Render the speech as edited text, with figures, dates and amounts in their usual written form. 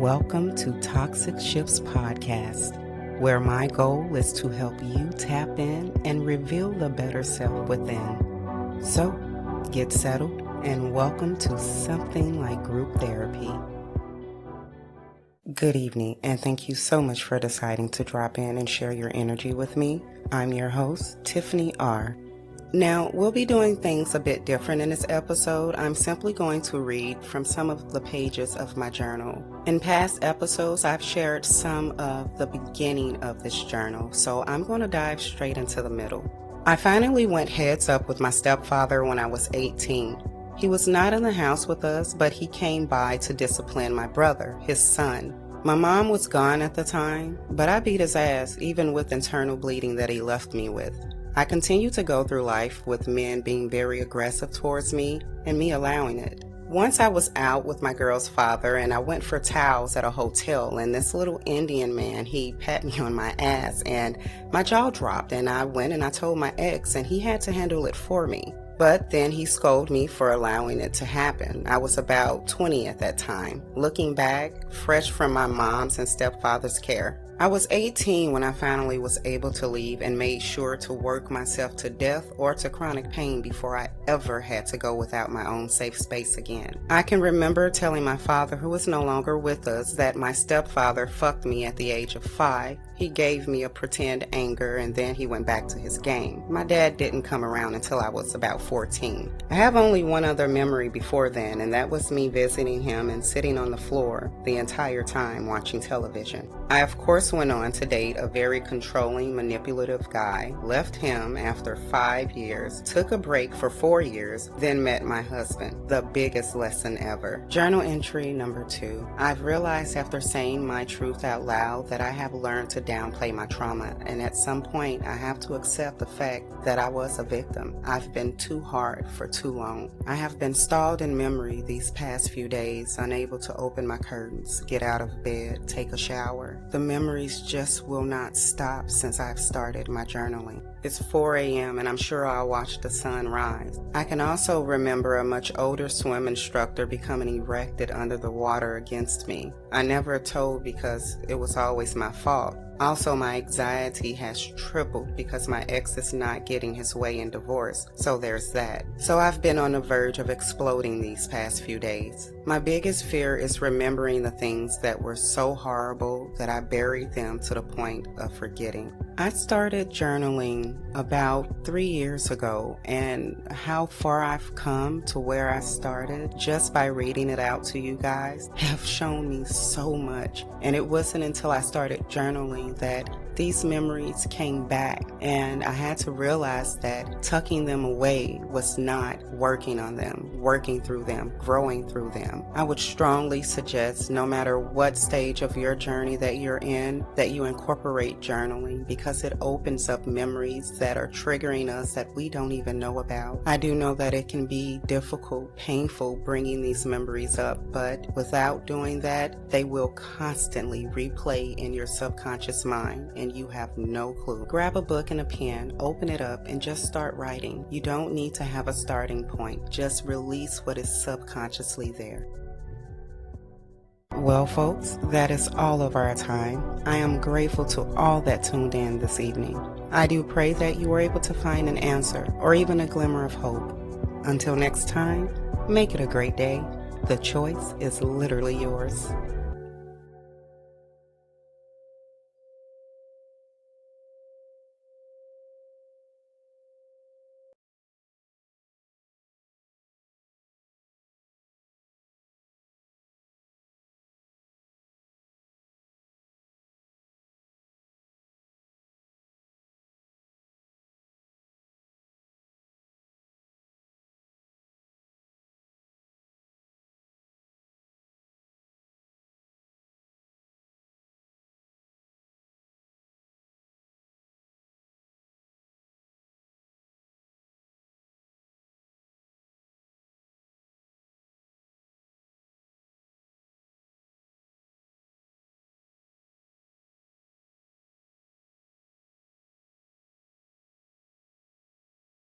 Welcome to Toxic Shifts Podcast, where my goal is to help you tap in and reveal the better self within. So, get settled and welcome to something like group therapy. Good evening, and thank you so much for deciding to drop in and share your energy with me. I'm your host, Tiffany R. Now, we'll be doing things a bit different in this episode. I'm simply going to read from some of the pages of my journal. In past episodes, I've shared some of the beginning of this journal, so I'm going to dive straight into the middle. I finally went heads up with my stepfather when I was 18. He was not in the house with us, but he came by to discipline my brother, his son. My mom was gone at the time, but I beat his ass even with internal bleeding that he left me with. I continued to go through life with men being very aggressive towards me and me allowing it. Once I was out with my girl's father and I went for towels at a hotel, and this little Indian man, he pat me on my ass and my jaw dropped, and I went and I told my ex and he had to handle it for me. But then he scolded me for allowing it to happen. I was about 20 at that time. Looking back, fresh from my mom's and stepfather's care. I was 18 when I finally was able to leave and made sure to work myself to death or to chronic pain before I ever had to go without my own safe space again. I can remember telling my father, who is no longer with us, that my stepfather fucked me at the age of 5. He gave me a pretend anger and then he went back to his game. My dad didn't come around until I was about 14. I have only one other memory before then, and that was me visiting him and sitting on the floor the entire time watching television. I of course went on to date a very controlling, manipulative guy, left him after 5 years, took a break for 4 years, then met my husband. The biggest lesson ever. Journal entry number 2. I've realized after saying my truth out loud that I have learned to downplay my trauma, and at some point I have to accept the fact that I was a victim. I've been too hard for too long. I have been stalled in memory these past few days, unable to open my curtains, get out of bed, take a shower. The memories just will not stop since I've started my journaling. It's 4 a.m. and I'm sure I'll watch the sun rise. I can also remember a much older swim instructor becoming erected under the water against me. I never told because it was always my fault. Also, my anxiety has tripled because my ex is not getting his way in divorce, so there's that. So I've been on the verge of exploding these past few days. My biggest fear is remembering the things that were so horrible that I buried them to the point of forgetting. I started journaling about 3 years ago, and how far I've come to where I started just by reading it out to you guys have shown me so much. And it wasn't until I started journaling that these memories came back, and I had to realize that tucking them away was not working on them, working through them, growing through them. I would strongly suggest, no matter what stage of your journey that you're in, that you incorporate journaling, because it opens up memories that are triggering us that we don't even know about. I do know that it can be difficult, painful bringing these memories up, but without doing that, they will constantly replay in your subconscious mind, and you have no clue. Grab a book and a pen, open it up, and just start writing. You don't need to have a starting point. Just release what is subconsciously there. Well, folks, that is all of our time. I am grateful to all that tuned in this evening. I do pray that you were able to find an answer or even a glimmer of hope. Until next time, make it a great day. The choice is literally yours.